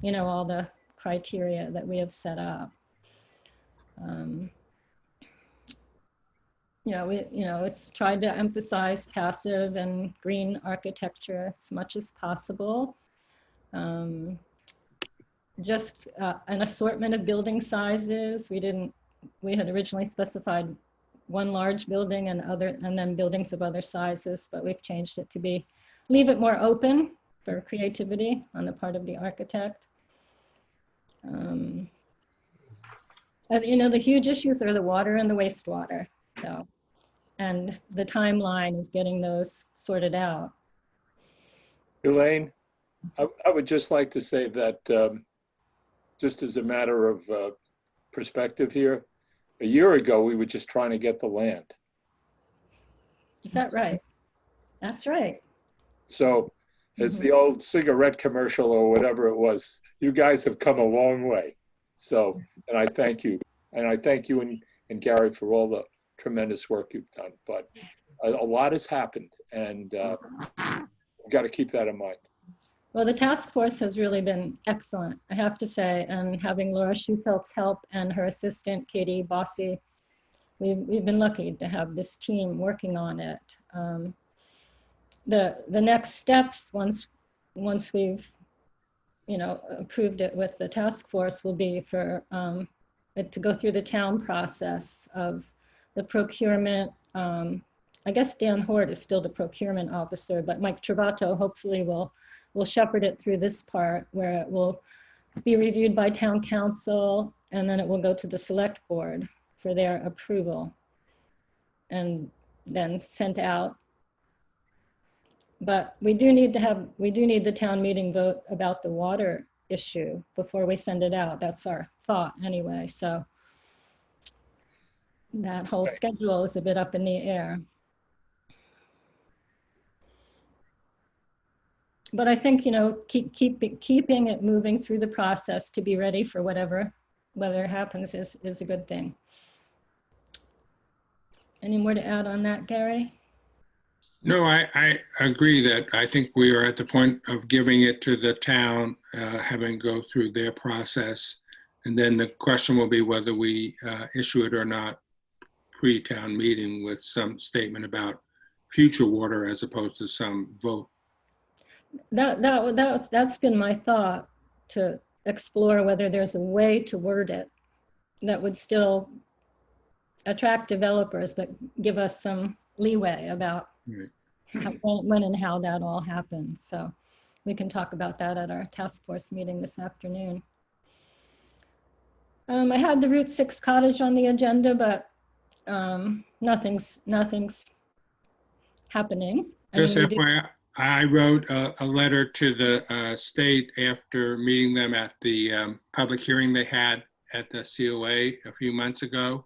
you know, all the criteria that we have set up. It's tried to emphasize passive and green architecture as much as possible. Just an assortment of building sizes. We had originally specified one large building and then buildings of other sizes, but we've changed it to leave it more open for creativity on the part of the architect. The huge issues are the water and the wastewater, so, and the timeline of getting those sorted out. Elaine, I would just like to say that just as a matter of perspective here, a year ago, we were just trying to get the land. Is that right? That's right. So as the old cigarette commercial or whatever it was, you guys have come a long way. So, and I thank you. And I thank you and Gary for all the tremendous work you've done. But a lot has happened, and we've got to keep that in mind. Well, the task force has really been excellent, I have to say, and having Laura Schufelt's help and her assistant, Katie Bossy, we've been lucky to have this team working on it. The next steps, once we've, approved it with the task force, will be for it to go through the town process of the procurement. I guess Dan Hort is still the procurement officer, but Mike Travato hopefully will shepherd it through this part where it will be reviewed by town council, and then it will go to the select board for their approval and then sent out. But we do need the town meeting vote about the water issue before we send it out. That's our thought anyway. So that whole schedule is a bit up in the air. But I think, keeping it moving through the process to be ready for whether happens is a good thing. Any more to add on that, Gary? No, I agree that I think we are at the point of giving it to the town, having go through their process. And then the question will be whether we issue it or not pre-town meeting with some statement about future water as opposed to some vote. That's been my thought, to explore whether there's a way to word it that would still attract developers, but give us some leeway about when and how that all happens. So we can talk about that at our task force meeting this afternoon. I had the Route 6 cottage on the agenda, but nothing's happening. Just FYI, I wrote a letter to the state after meeting them at the public hearing they had at the COA a few months ago.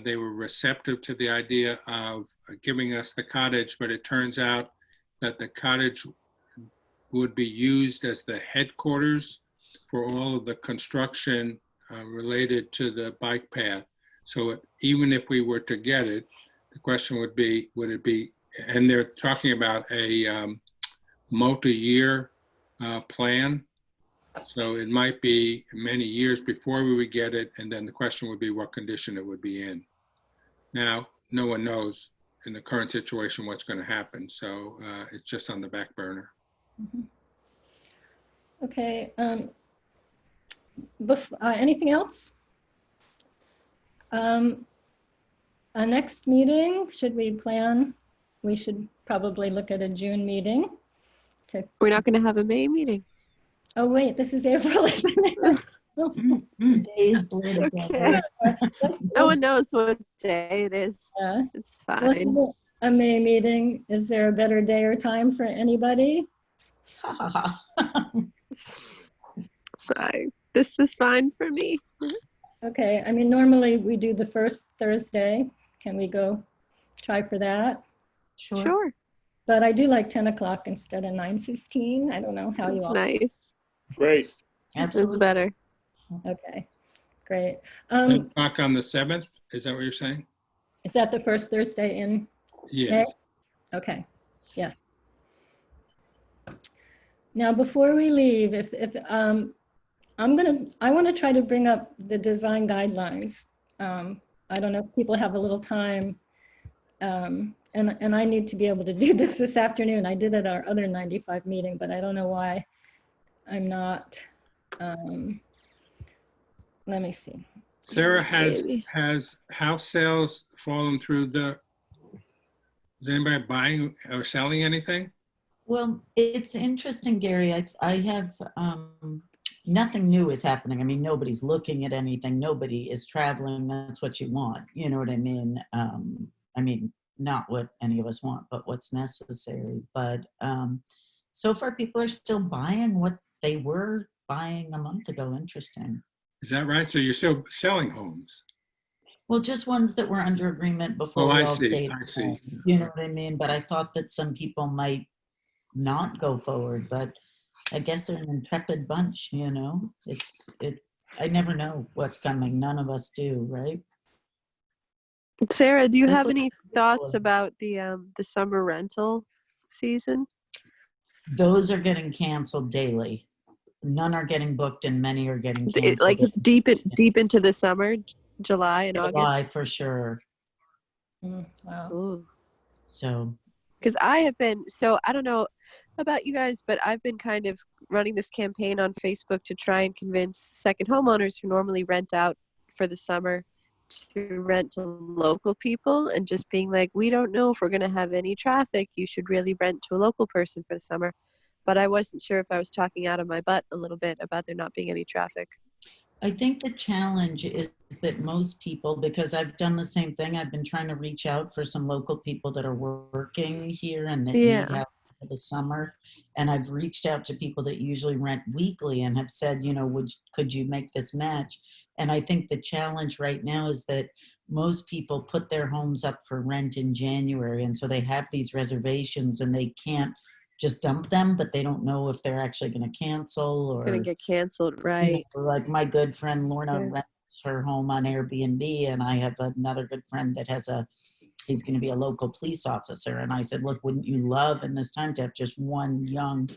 They were receptive to the idea of giving us the cottage, but it turns out that the cottage would be used as the headquarters for all of the construction related to the bike path. So even if we were to get it, the question would be, would it be, and they're talking about a multi-year plan. So it might be many years before we would get it, and then the question would be what condition it would be in. Now, no one knows in the current situation what's going to happen, so it's just on the back burner. Mm-hmm. Okay. Anything else? Our next meeting, we should probably look at a June meeting. We're not going to have a May meeting. Oh, wait, this is April, isn't it? The days blur together. Okay. No one knows what day it is. Yeah. It's Let's fine. do a May meeting. Is there a better day or time for anybody? Fine. This is fine for me. Okay, I mean, normally we do the first Thursday. Can we go try for that? Sure. Sure. But I do like 10 o'clock instead of 9:15. I don't know how you It's all. nice. Great. Absolutely. It's better. Okay, great. 10 o'clock on the 7th, is that what you're saying? Is that the first Thursday in May? Yes. Okay, yeah. Now, before we leave, I want to try to bring up the design guidelines. I don't know if people have a little time, and I need to be able to do this afternoon. I did at our other 95 meeting, but I don't know why I'm not. Let me see. Sarah, Maybe. has house sales fallen through is anybody buying or selling anything? Well, it's interesting, Gary. I have nothing new is happening. I mean, nobody's looking at anything. Nobody is traveling. That's what you want. You know what I mean? Not what any of us want, but what's necessary. But so far, people are still buying what they were buying a month ago. Interesting. Is that right? So you're still selling homes? Well, just ones that were under agreement before Oh, we I all see. stayed I see. home. You know what I mean? But I thought that some people might not go forward, but I guess they're an intrepid bunch, you know. I never know what's coming. None of us do, right? Sarah, do you This have looks any pretty thoughts cool. about the summer rental season? Those are getting canceled daily. None are getting booked and many are getting canceled. Like deep into the summer, July and July August? for sure. Wow. Ooh. So Because I have been, so I don't know about you guys, but I've been kind of running this campaign on Facebook to try and convince second homeowners who normally rent out for the summer to rent to local people, and just being like, we don't know if we're going to have any traffic. You should really rent to a local person for the summer. But I wasn't sure if I was talking out of my butt a little bit about there not being any traffic. I think the challenge is that most people, because I've done the same thing, I've been trying to reach out for some local people that are working here and that Yeah. need help for the summer. And I've reached out to people that usually rent weekly and have said, you know, could you make this match? And I think the challenge right now is that most people put their homes up for rent in January. And so they have these reservations and they can't just dump them, but they don't know if they're actually going to cancel or Going to get canceled, you right? know, like my good friend Lorna Sure. rents her home on Airbnb, and I have another good friend that he's going to be a local police officer. And I said, look, wouldn't you love in this time to have just one young,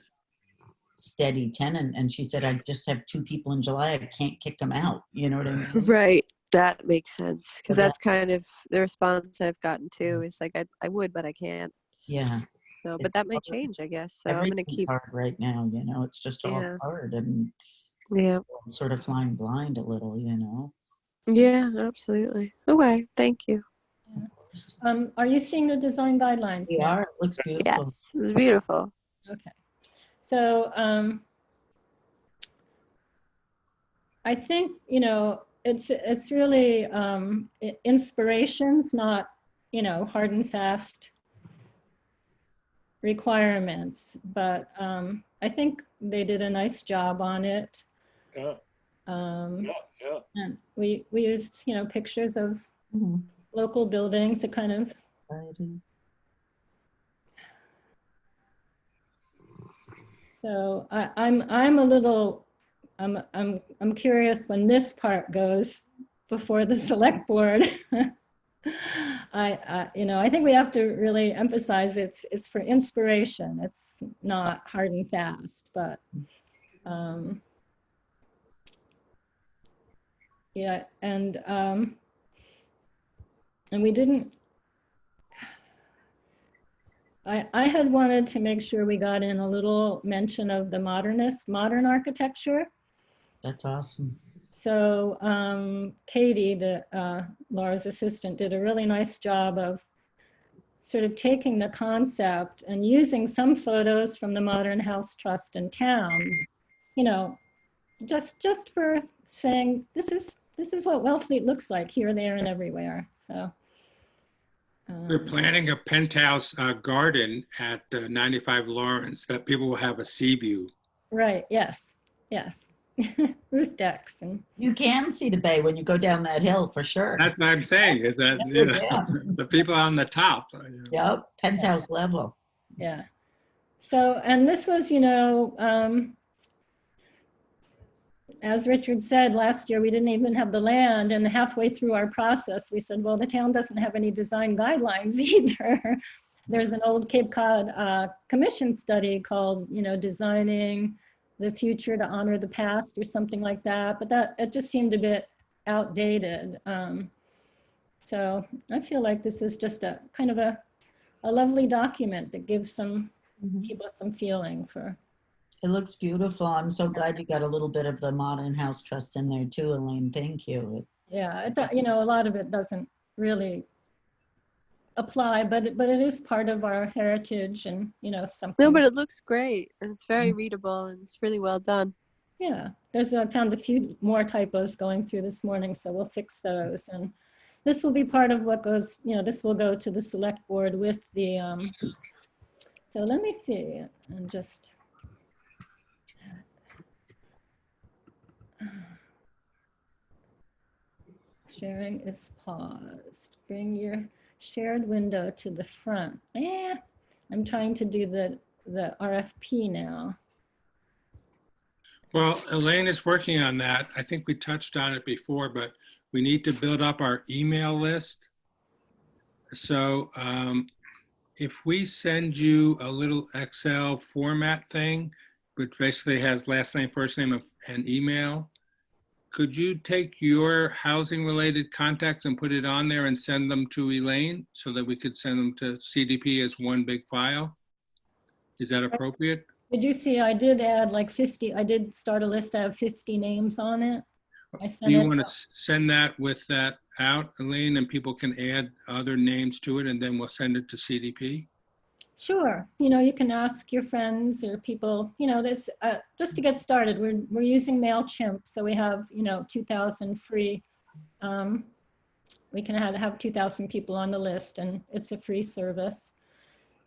steady tenant? And she said, I just have 2 people in July. I can't kick them out. You know what I mean? Right. That makes sense. Because So that's kind of the response I've gotten too, is like, I would, but I can't. Yeah. So, but that might change, I guess. So I'm going to Everything's keep, hard right now. You know, it's just all yeah. hard and Yeah. sort of flying blind a little, you know? Yeah, absolutely. Okay. Thank you. Are you seeing the design guidelines We now? are. It looks beautiful. Yes. It's beautiful. Okay. So I think, you know, it's really inspirations, not, you know, hard and fast requirements, but I think they did a nice job on it. Yeah. Yeah. And we used, you know, pictures of Mhm. local buildings to kind of. Exciting. So I'm a little, I'm curious when this part goes before the select board. You know, I think we have to really emphasize it's for inspiration. It's not hard and fast, but yeah, and we didn't. I had wanted to make sure we got in a little mention of the modern architecture. That's awesome. So Katie, Laura's assistant, did a really nice job of sort of taking the concept and using some photos from the Modern House Trust in town, you know, just for saying, this is what Wellfleet looks like here, there, and everywhere. So. We're planning a penthouse garden at 95 Lawrence that people will have a sea view. Right, yes, yes. Roof decks. And You can see the bay when you go down that hill for sure. That's what I'm saying, is that, Yes, you you know, can. the people on the top. Yep, penthouse level. yeah. So, and this was, you know, as Richard said, last year we didn't even have the land, and halfway through our process, we said, well, the town doesn't have any design guidelines either. There's an old Cape Cod commission study called, you know, Designing the Future to Honor the Past or something like that, but that it just seemed a bit outdated. So I feel like this is just a kind of a lovely document that gives some people some feeling for. It looks beautiful. I'm so glad you got a little bit of the Modern House Trust in there too, Elaine. Thank you. Yeah, you know, a lot of it doesn't really apply, but it is part of our heritage, and you know, something. No, but it looks great, and it's very readable, and it's really well done. Yeah, I found a few more typos going through this morning, so we'll fix those. And this will be part of what goes, you know, this will go to the select board with the, so let me see, and just. Sharing is paused. Bring your shared window to the front. I'm trying to do the RFP now. Well, Elaine is working on that. I think we touched on it before, but we need to build up our email list. So if we send you a little Excel format thing, which basically has last name, first name, and email, could you take your housing related contacts and put it on there and send them to Elaine so that we could send them to CDP as one big file? Is that appropriate? Did you see, I did add like 50, I did start a list, I have 50 names on it. Do you want to send that with that out, Elaine, and people can add other names to it, and then we'll send it to CDP? Sure. You know, you can ask your friends or people, you know, this, just to get started, we're using MailChimp. So we have, you know, 2,000 free, we can have 2,000 people on the list, and it's a free service.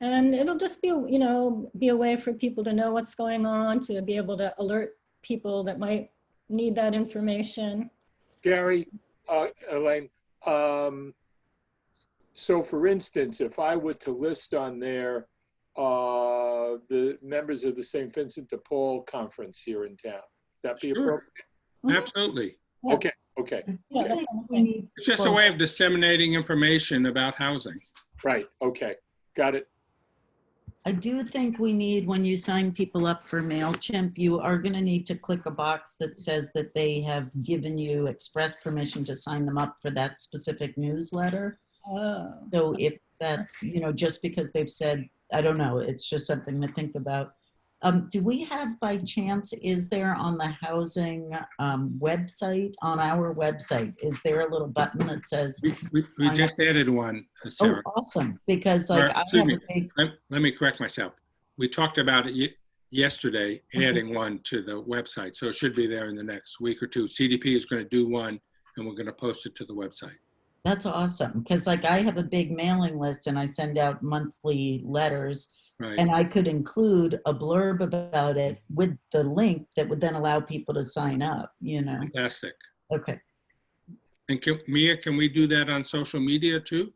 And it'll just be, you know, be a way for people to know what's going on, to be able to alert people that might need that information. Gary, Elaine, so for instance, if I were to list on there the members of the St. Vincent de Paul conference here in town, that be Sure. appropriate? Absolutely. Yes. Okay, okay, Yeah, I that's think what I'm we saying. need It's just a people- way of disseminating information about housing. right, okay, got it. I do think we need, when you sign people up for MailChimp, you are going to need to click a box that says that they have given you express permission to sign them up for that specific newsletter. Oh. So if that's, you know, just because they've said, I don't know, it's just something to think about. Do we have, by chance, is there on the housing website, on our website, is there a little button that says, We just added one, oh, Sarah. awesome, because like I Excuse have me. a big, Let me correct myself. We talked about it yesterday, adding one to the website. So it should be there in the next week or two. CDP is going to do one, and we're going to post it to the website. that's awesome, because like I have a big mailing list and I send out monthly letters. Right. And I could include a blurb about it with the link that would then allow people to sign up, you know? Fantastic. Okay. And Mia, can we do that on social media too?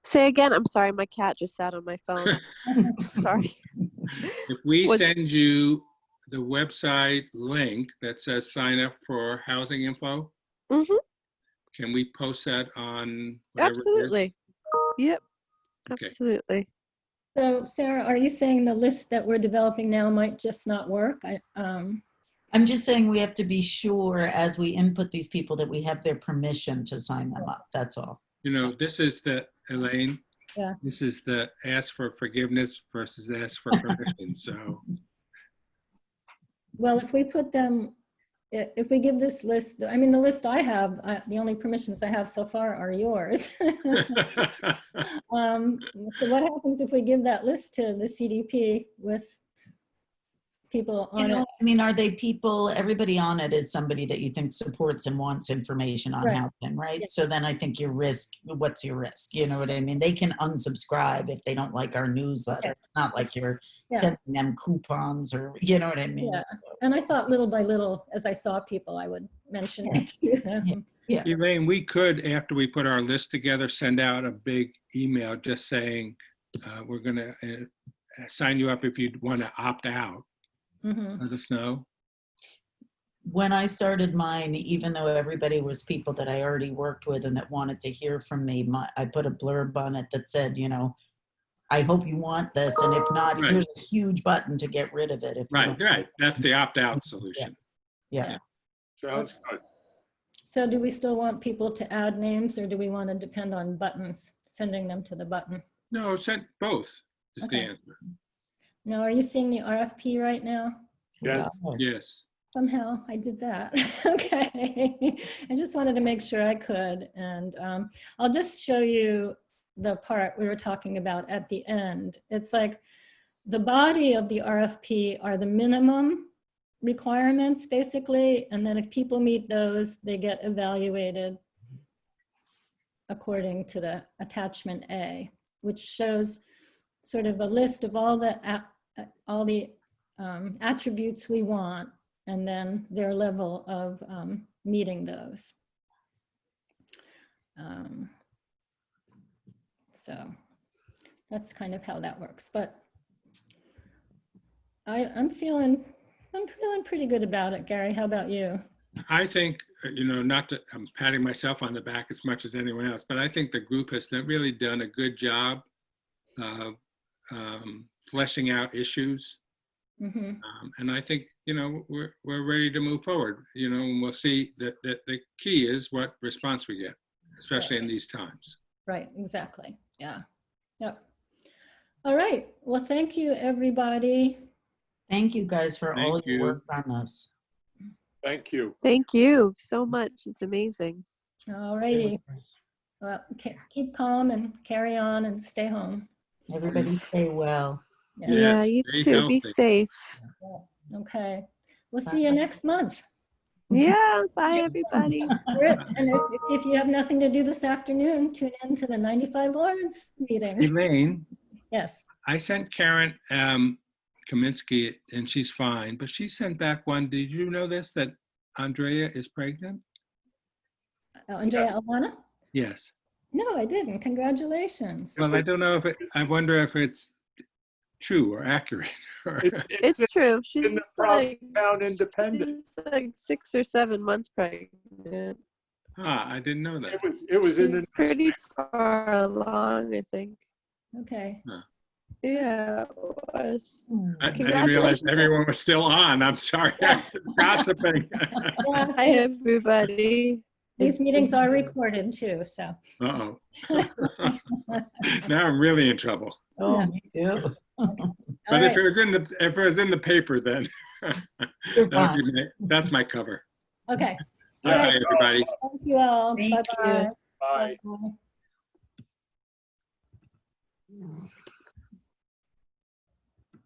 Say again. I'm sorry, my cat just sat on my phone. Sorry. If we What's- send you the website link that says sign up for housing info, Mm-hmm. can we post that on whatever it is? Absolutely. Yep. Okay. Absolutely. So Sarah, are you saying the list that we're developing now might just not work? I'm just saying we have to be sure as we input these people that we have their permission to sign them up. That's all. You know, this is the, Elaine, Yeah. this is the ask for forgiveness versus ask for permission. So Well, if we put them if we give this list, I mean, the list I have, the only permissions I have so far are yours. So what happens if we give that list to the CDP with people You on know, it? I mean, are they people, everybody on it is somebody that you think supports and wants information on Right. housing, right? Yeah. So then I think your risk, what's your risk? You know what I mean? They can unsubscribe if they don't like our newsletter. Yeah. It's not like you're Yeah. sending them coupons or, you know what I mean? Yeah. So, And I thought little by little, as I saw people, I would mention it to them. yeah. Elaine, we could, after we put our list together, send out a big email just saying, we're going to sign you up if you want to opt out. Mhm. Let us know. When I started mine, even though everybody was people that I already worked with and that wanted to hear from me, I put a blurb on it that said, you know, I hope you want this, and if not, Right. here's a huge button to get rid of it. If you Right, don't right. like it. That's the opt-out solution. Yeah. Sounds good. So do we still want people to add names, or do we want to depend on buttons, sending them to the button? No, send both is the Okay. answer. Now, are you seeing the RFP right now? Yes. Yes. Somehow I did that. Okay. I just wanted to make sure I could. And I'll just show you the part we were talking about at the end. It's like the body of the RFP are the minimum requirements, basically. And then if people meet those, they get evaluated according to the attachment A, which shows sort of a list of all the attributes we want, and then their level of meeting those. So that's kind of how that works. But I'm feeling pretty good about it, Gary. How about you? I think, you know, not that I'm patting myself on the back as much as anyone else, but I think the group has really done a good job of fleshing out issues. Mm-hmm. And I think, you know, we're ready to move forward, you know, and we'll see that the key is what response we get, especially in these times. Right, exactly. Yeah. Yep. All right. Well, thank you, everybody. Thank you guys for all Thank your you. work on this. Thank you. Thank you so much. It's amazing. All righty. Well, keep calm and carry on and stay home. Everybody stay well. Yeah. Yeah, you stay too. Be healthy. safe. Okay. We'll see you next month. Yeah. Bye, everybody. And if you have nothing to do this afternoon, tune in to the 95 Lawrence meeting. Elaine, Yes. I sent Karen Kaminsky, and she's fine, but she sent back one. Did you know this, that Andrea is pregnant? Andrea Alana? Yes. No, I didn't. Congratulations. Well, I don't know if I wonder if it's true or accurate. It's true. She's in the Proud like, Town Independent. she's like 6 or 7 months pregnant. I didn't know that. It was in She's the pretty far along, I think. Okay. Yeah, it was. I didn't realize Congratulations. everyone was still on. I'm sorry. I was gossiping. Yeah, Hi, everybody. these meetings are recorded too, so. Uh-oh. Now I'm really in trouble. Oh, Yeah. me too. But if it was in the paper, then You're that'll fine. be that's my cover. Okay. All All right, right. everybody. Thank you all. Thank Bye-bye. Bye. Bye.